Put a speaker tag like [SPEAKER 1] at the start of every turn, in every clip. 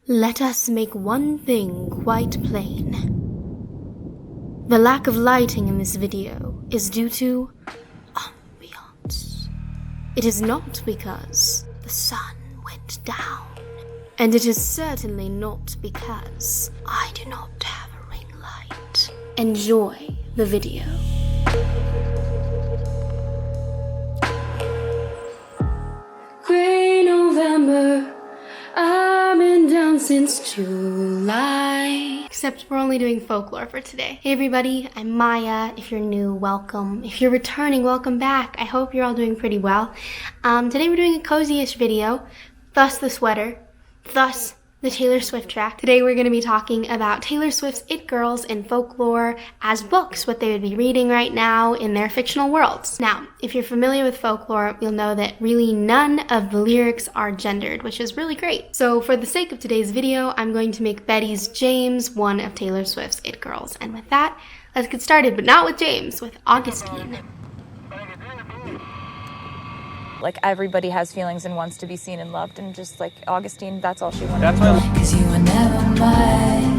[SPEAKER 1] Let us make one thing quite plain. The lack of lighting in this video is due to ambiance. It is not because the sun went down. And it is certainly not because I do not have a ring light. Enjoy the video. Gray November, I've been down since July. Except we're only doing folklore for today. Hey everybody, I'm Maya. If you're new, welcome. If you're returning, welcome back. I hope you're all doing pretty well. Today we're doing a cozy-ish video, thus the sweater, thus the Taylor Swift track. Today we're going to be talking about Taylor Swift's It Girls and folklore as books, what they would be reading right now in their fictional worlds. Now, if you're familiar with folklore, you'll know that really none of the lyrics are gendered, which is really great. So for the sake of today's video, I'm going to make Betty's James one of Taylor Swift's It Girls. And with that, let's get started, but not with James, with Augustine.
[SPEAKER 2] Like, everybody has feelings and wants to be seen and loved, and just like Augustine, that's all she wanted.
[SPEAKER 3] That's why.
[SPEAKER 4] Cause you were never mine.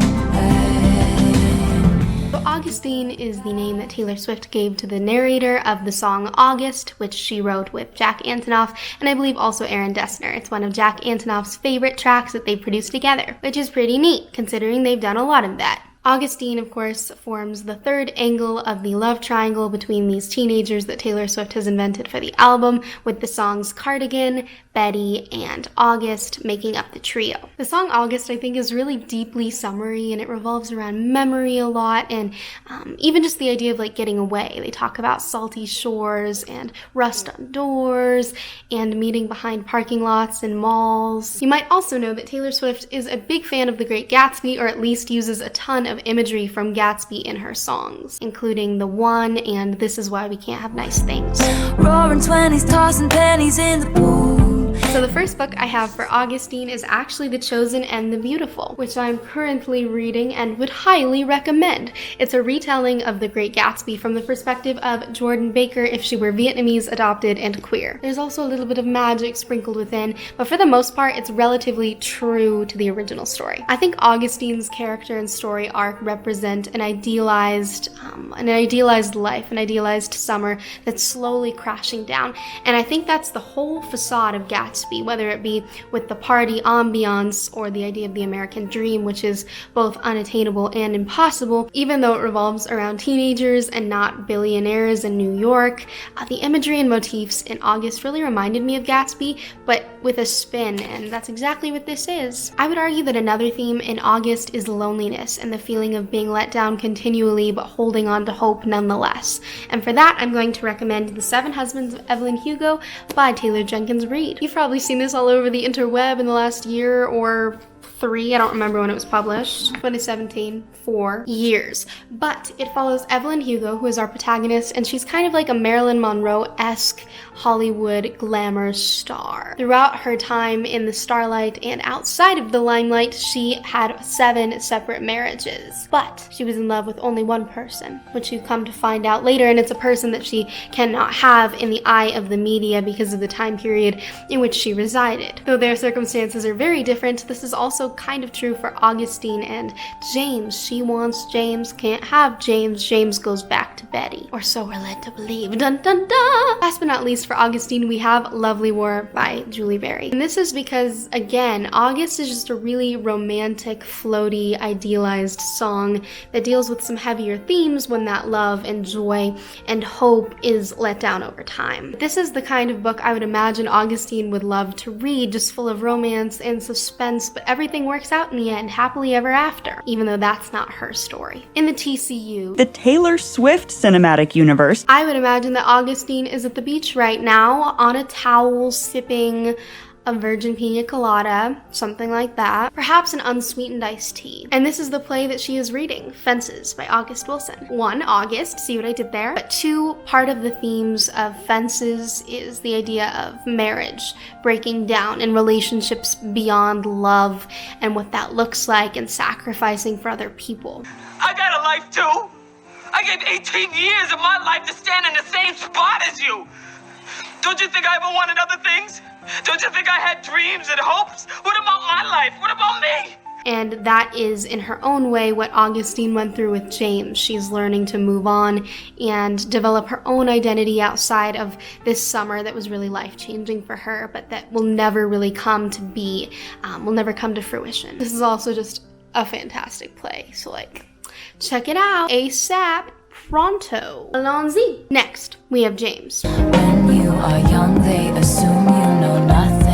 [SPEAKER 1] So Augustine is the name that Taylor Swift gave to the narrator of the song August, which she wrote with Jack Antonoff and I believe also Aaron Dessner. It's one of Jack Antonoff's favorite tracks that they produced together, which is pretty neat considering they've done a lot of that. Augustine, of course, forms the third angle of the love triangle between these teenagers that Taylor Swift has invented for the album, with the songs Cardigan, Betty, and August making up the trio. The song August, I think, is really deeply summery, and it revolves around memory a lot, and even just the idea of like getting away. They talk about salty shores and rust on doors and meeting behind parking lots and malls. You might also know that Taylor Swift is a big fan of The Great Gatsby, or at least uses a ton of imagery from Gatsby in her songs, including The One and This Is Why We Can't Have Nice Things.
[SPEAKER 4] Roaring 20s, tossing pennies in the pool.
[SPEAKER 1] So the first book I have for Augustine is actually The Chosen and the Beautiful, which I'm currently reading and would highly recommend. It's a retelling of The Great Gatsby from the perspective of Jordan Baker if she were Vietnamese, adopted, and queer. There's also a little bit of magic sprinkled within, but for the most part, it's relatively true to the original story. I think Augustine's character and story arc represent an idealized life, an idealized summer that's slowly crashing down, and I think that's the whole facade of Gatsby, whether it be with the party ambiance or the idea of the American dream, which is both unattainable and impossible, even though it revolves around teenagers and not billionaires in New York. The imagery and motifs in August really reminded me of Gatsby, but with a spin, and that's exactly what this is. I would argue that another theme in August is loneliness and the feeling of being let down continually but holding on to hope nonetheless. And for that, I'm going to recommend The Seven Husbands of Evelyn Hugo by Taylor Jenkins Reid. You've probably seen this all over the interweb in the last year or three, I don't remember when it was published, 2017, 4 years. But it follows Evelyn Hugo, who is our protagonist, and she's kind of like a Marilyn Monroe-esque Hollywood glamour star. Throughout her time in the starlight and outside of the limelight, she had 7 separate marriages. But she was in love with only one person, which you come to find out later, and it's a person that she cannot have in the eye of the media because of the time period in which she resided. Though their circumstances are very different, this is also kind of true for Augustine and James. She wants James, can't have James. James goes back to Betty. Or so we're led to believe. Dun dun dun! Last but not least for Augustine, we have Lovely War by Julie Berry. And this is because, again, August is just a really romantic, floaty, idealized song that deals with some heavier themes when that love and joy and hope is let down over time. This is the kind of book I would imagine Augustine would love to read, just full of romance and suspense, but everything works out in the end, happily ever after, even though that's not her story. In the TCU,
[SPEAKER 5] the Taylor Swift cinematic universe,
[SPEAKER 1] I would imagine that Augustine is at the beach right now, on a towel, sipping a virgin pina colada, something like that, perhaps an unsweetened iced tea. And this is the play that she is reading, Fences by August Wilson. 1, August, see what I did there? But 2, part of the themes of Fences is the idea of marriage, breaking down, and relationships beyond love, and what that looks like, and sacrificing for other people.
[SPEAKER 3] I got a life too. I gave 18 years of my life to stand in the same spot as you. Don't you think I ever wanted other things? Don't you think I had dreams and hopes? What about my life? What about me?
[SPEAKER 1] And that is, in her own way, what Augustine went through with James. She's learning to move on and develop her own identity outside of this summer that was really life-changing for her, but that will never really come to be, will never come to fruition. This is also just a fantastic play, so like, check it out ASAP, pronto. Allons-y. Next, we have James.
[SPEAKER 4] When you are young, they assume you know nothing.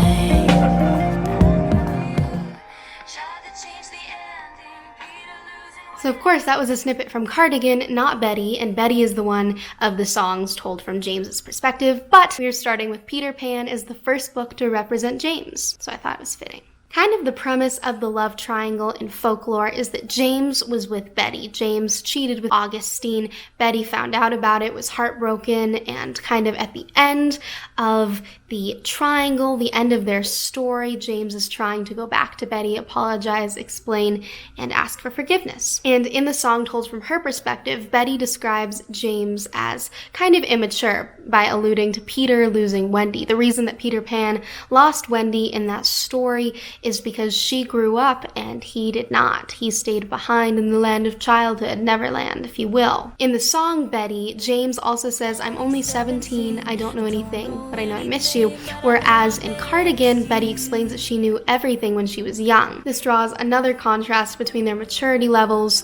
[SPEAKER 1] So of course that was a snippet from Cardigan, not Betty, and Betty is the one of the songs told from James's perspective, but we're starting with Peter Pan as the first book to represent James, so I thought it was fitting. Kind of the premise of the love triangle in folklore is that James was with Betty. James cheated with Augustine. Betty found out about it, was heartbroken, and kind of at the end of the triangle, the end of their story, James is trying to go back to Betty, apologize, explain, and ask for forgiveness. And in the song told from her perspective, Betty describes James as kind of immature by alluding to Peter losing Wendy. The reason that Peter Pan lost Wendy in that story is because she grew up and he did not. He stayed behind in the land of childhood, Neverland, if you will. In the song Betty, James also says, "I'm only 17, I don't know anything, but I know I miss you." Whereas in Cardigan, Betty explains that she knew everything when she was young. This draws another contrast between their maturity levels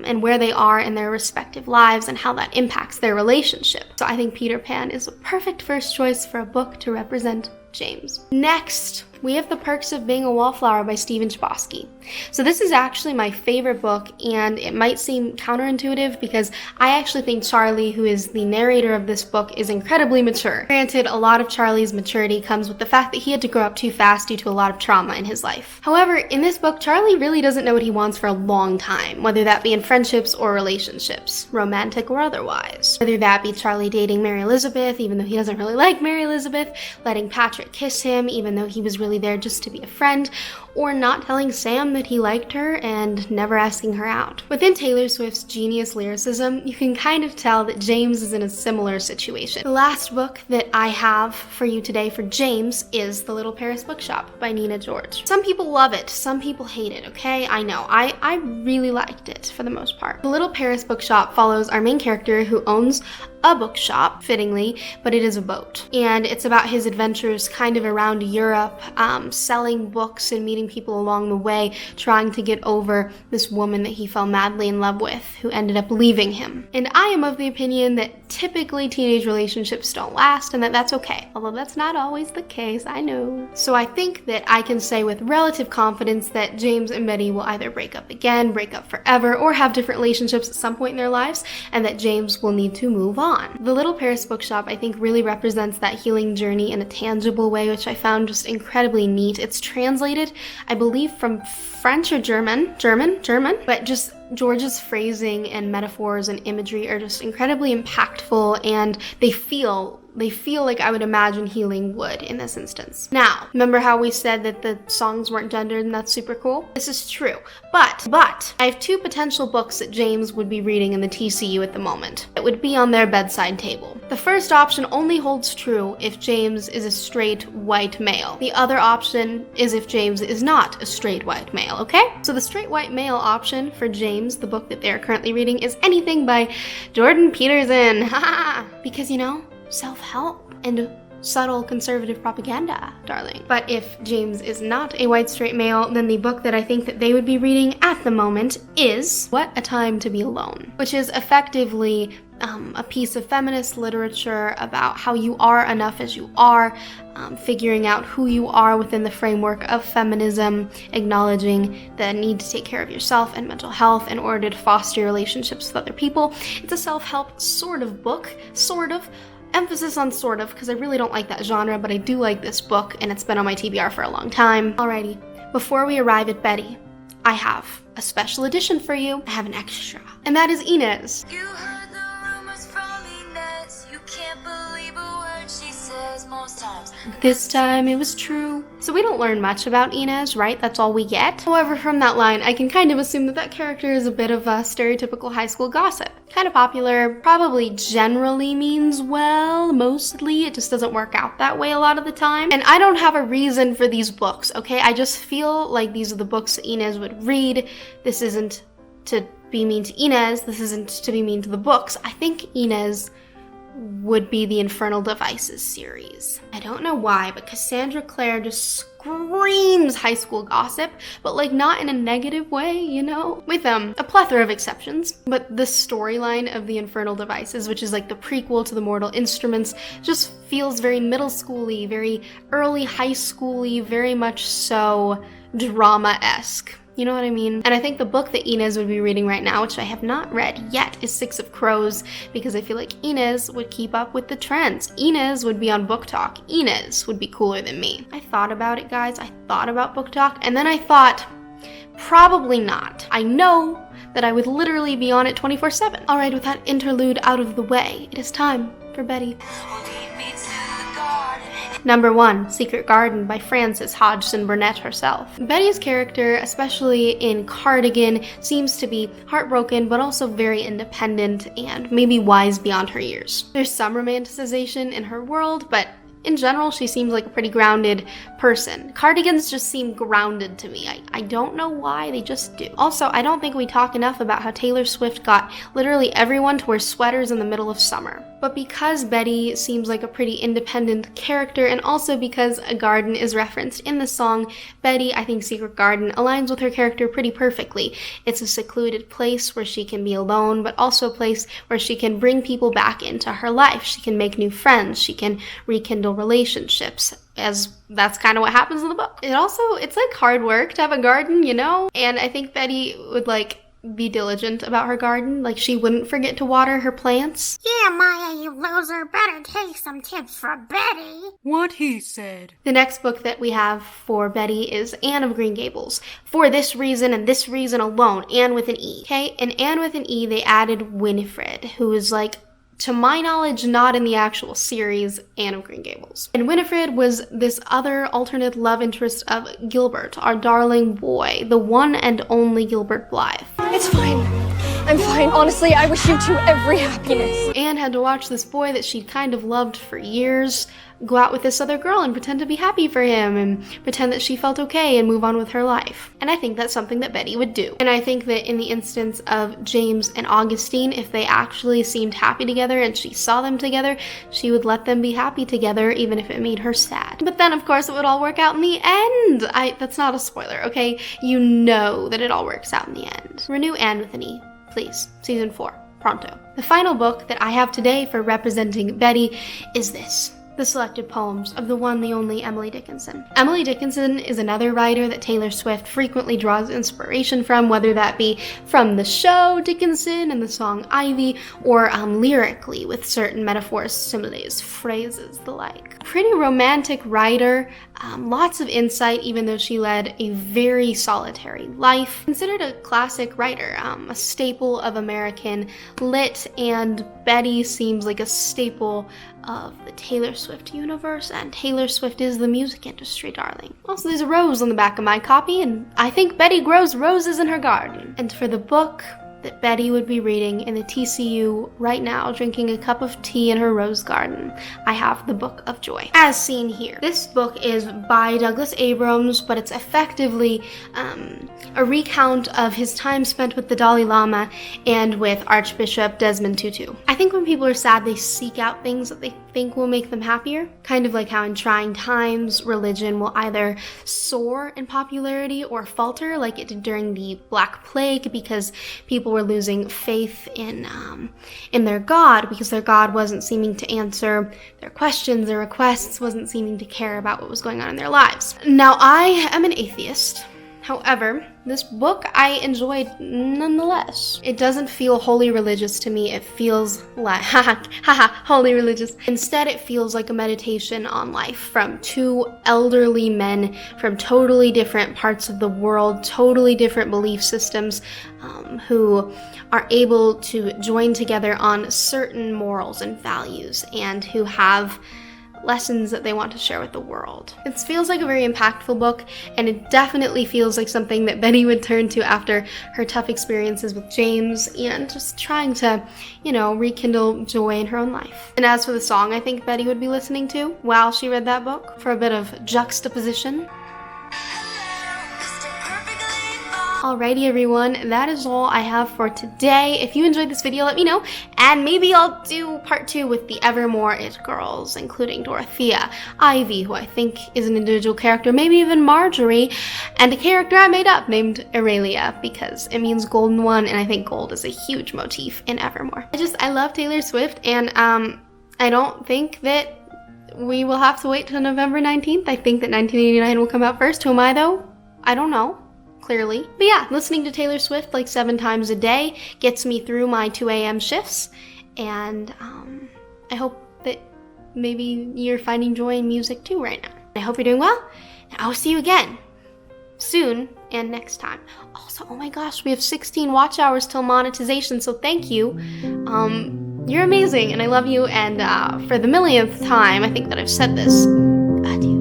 [SPEAKER 1] and where they are in their respective lives and how that impacts their relationship. So I think Peter Pan is a perfect first choice for a book to represent James. Next, we have The Perks of Being a Wallflower by Stephen Chbosky. So this is actually my favorite book, and it might seem counterintuitive because I actually think Charlie, who is the narrator of this book, is incredibly mature. Granted, a lot of Charlie's maturity comes with the fact that he had to grow up too fast due to a lot of trauma in his life. However, in this book, Charlie really doesn't know what he wants for a long time, whether that be in friendships or relationships, romantic or otherwise. Whether that be Charlie dating Mary Elizabeth, even though he doesn't really like Mary Elizabeth, letting Patrick kiss him, even though he was really there just to be a friend, or not telling Sam that he liked her and never asking her out. Within Taylor Swift's genius lyricism, you can kind of tell that James is in a similar situation. The last book that I have for you today for James is The Little Paris Bookshop by Nina George. Some people love it, some people hate it, okay? I know, I really liked it for the most part. The Little Paris Bookshop follows our main character who owns a bookshop, fittingly, but it is a boat. And it's about his adventures kind of around Europe, selling books and meeting people along the way, trying to get over this woman that he fell madly in love with, who ended up leaving him. And I am of the opinion that typically teenage relationships don't last, and that that's okay. Although that's not always the case, I know. So I think that I can say with relative confidence that James and Betty will either break up again, break up forever, or have different relationships at some point in their lives, and that James will need to move on. The Little Paris Bookshop, I think, really represents that healing journey in a tangible way, which I found just incredibly neat. It's translated, I believe, from French or German, but just George's phrasing and metaphors and imagery are just incredibly impactful, and they feel like I would imagine healing would in this instance. Now, remember how we said that the songs weren't gendered and that's super cool? This is true, but I have two potential books that James would be reading in the TCU at the moment. It would be on their bedside table. The first option only holds true if James is a straight white male. The other option is if James is not a straight white male, okay? So the straight white male option for James, the book that they're currently reading, is anything by Jordan Peterson. Haha! Because, you know, self-help and subtle conservative propaganda, darling. But if James is not a white straight male, then the book that I think that they would be reading at the moment is What a Time to Be Alone, which is effectively a piece of feminist literature about how you are enough as you are, figuring out who you are within the framework of feminism, acknowledging the need to take care of yourself and mental health in order to foster your relationships with other people. It's a self-help sort of book, sort of. Emphasis on sort of, because I really don't like that genre, but I do like this book, and it's been on my TBR for a long time. Alrighty, before we arrive at Betty, I have a special edition for you. I have an extra, and that is Inez.
[SPEAKER 4] You heard the rumors from Inez. You can't believe a word she says. More most times.
[SPEAKER 1] This time it was true. So we don't learn much about Inez, right? That's all we get. However, from that line, I can kind of assume that that character is a bit of a stereotypical high school gossip. Kind of popular, probably generally means well, mostly. It just doesn't work out that way a lot of the time. And I don't have a reason for these books, okay? I just feel like these are the books that Inez would read. This isn't to be mean to Inez. This isn't to be mean to the books. I think Inez would be the Infernal Devices series. I don't know why, but Cassandra Clare just screams high school gossip, but like not in a negative way, you know? With a plethora of exceptions. But the storyline of the Infernal Devices, which is like the prequel to the Mortal Instruments, just feels very middle schooly, very early high schooly, very much so drama-esque. You know what I mean? And I think the book that Inez would be reading right now, which I have not read yet, is Six of Crows, because I feel like Inez would keep up with the trends. Inez would be on Book Talk. Inez would be cooler than me. I thought about it, guys. I thought about Book Talk, and then I thought, probably not. I know that I would literally be on it 24/7. All right, with that interlude out of the way, it is time for Betty. Number 1, Secret Garden by Frances Hodgson Burnett herself. Betty's character, especially in Cardigan, seems to be heartbroken but also very independent and maybe wise beyond her years. There's some romanticization in her world, but in general, she seems like a pretty grounded person. Cardigans just seem grounded to me. I don't know why, they just do. Also, I don't think we talk enough about how Taylor Swift got literally everyone to wear sweaters in the middle of summer. But because Betty seems like a pretty independent character, and also because a garden is referenced in the song, Betty, I think Secret Garden, aligns with her character pretty perfectly. It's a secluded place where she can be alone, but also a place where she can bring people back into her life. She can make new friends. She can rekindle relationships, as that's kind of what happens in the book. It's like hard work to have a garden, you know? And I think Betty would be diligent about her garden. Like, she wouldn't forget to water her plants.
[SPEAKER 6] Yeah, Maya, you loser. Better take some tips from Betty.
[SPEAKER 7] What he said.
[SPEAKER 1] The next book that we have for Betty is Anne of Green Gables. For this reason and this reason alone, Anne with an E. Okay? In Anne with an E, they added Winifred, who is to my knowledge, not in the actual series Anne of Green Gables. And Winifred was this other alternate love interest of Gilbert, our darling boy, the one and only Gilbert Blythe.
[SPEAKER 8] It's fine. I'm fine. Honestly, I wish you two every happiness.
[SPEAKER 1] Anne had to watch this boy that she'd kind of loved for years go out with this other girl and pretend to be happy for him and pretend that she felt okay and move on with her life. And I think that's something that Betty would do. And I think that in the instance of James and Augustine, if they actually seemed happy together and she saw them together, she would let them be happy together even if it made her sad. But then, of course, it would all work out in the end. That's not a spoiler, okay? You know that it all works out in the end. Renew Anne with an E, please. Season 4, pronto. The final book that I have today for representing Betty is this. The Selected Poems of the one, the only Emily Dickinson. Emily Dickinson is another writer that Taylor Swift frequently draws inspiration from, whether that be from the show Dickinson and the song Ivy, or lyrically with certain metaphors, similes, phrases, the like. Pretty romantic writer, lots of insight even though she led a very solitary life. Considered a classic writer, a staple of American lit, and Betty seems like a staple of the Taylor Swift universe, and Taylor Swift is the music industry, darling. Also, there's a rose on the back of my copy, and I think Betty grows roses in her garden. And for the book that Betty would be reading in the TCU right now, drinking a cup of tea in her rose garden, I have The Book of Joy, as seen here. This book is by Douglas Abrams, but it's effectively a recount of his time spent with the Dalai Lama and with Archbishop Desmond Tutu. I think when people are sad, they seek out things that they think will make them happier. Kind of like how in trying times, religion will either soar in popularity or falter, like it did during the Black Plague, because people were losing faith in their God, because their God wasn't seeming to answer their questions, their requests, wasn't seeming to care about what was going on in their lives. Now, I am an atheist. However, this book I enjoyed nonetheless. It doesn't feel wholly religious to me. It feels like, wholly religious. Instead, it feels like a meditation on life from two elderly men from totally different parts of the world, totally different belief systems, who are able to join together on certain morals and values, and who have lessons that they want to share with the world. It feels like a very impactful book, and it definitely feels like something that Betty would turn to after her tough experiences with James and just trying to, rekindle joy in her own life. And as for the song I think Betty would be listening to while she read that book, for a bit of juxtaposition. Alrighty everyone, that is all I have for today. If you enjoyed this video, let me know, and maybe I'll do part 2 with the Evermore It girls, including Dorothea, Ivy, who I think is an individual character, maybe even Marjorie, and a character I made up named Aurelia, because it means golden one, and I think gold is a huge motif in Evermore. I love Taylor Swift, and I don't think that we will have to wait till November 19th. I think that 1989 will come out first. Who am I though? I don't know. Clearly. But yeah, listening to Taylor Swift like 7 times a day gets me through my 2 a.m. shifts, and I hope that maybe you're finding joy in music too right now. I hope you're doing well, and I will see you again soon and next time. Also, oh my gosh, we have 16 watch hours till monetization, so thank you. You're amazing, and I love you, and for the millionth time, I think that I've said this, adieu.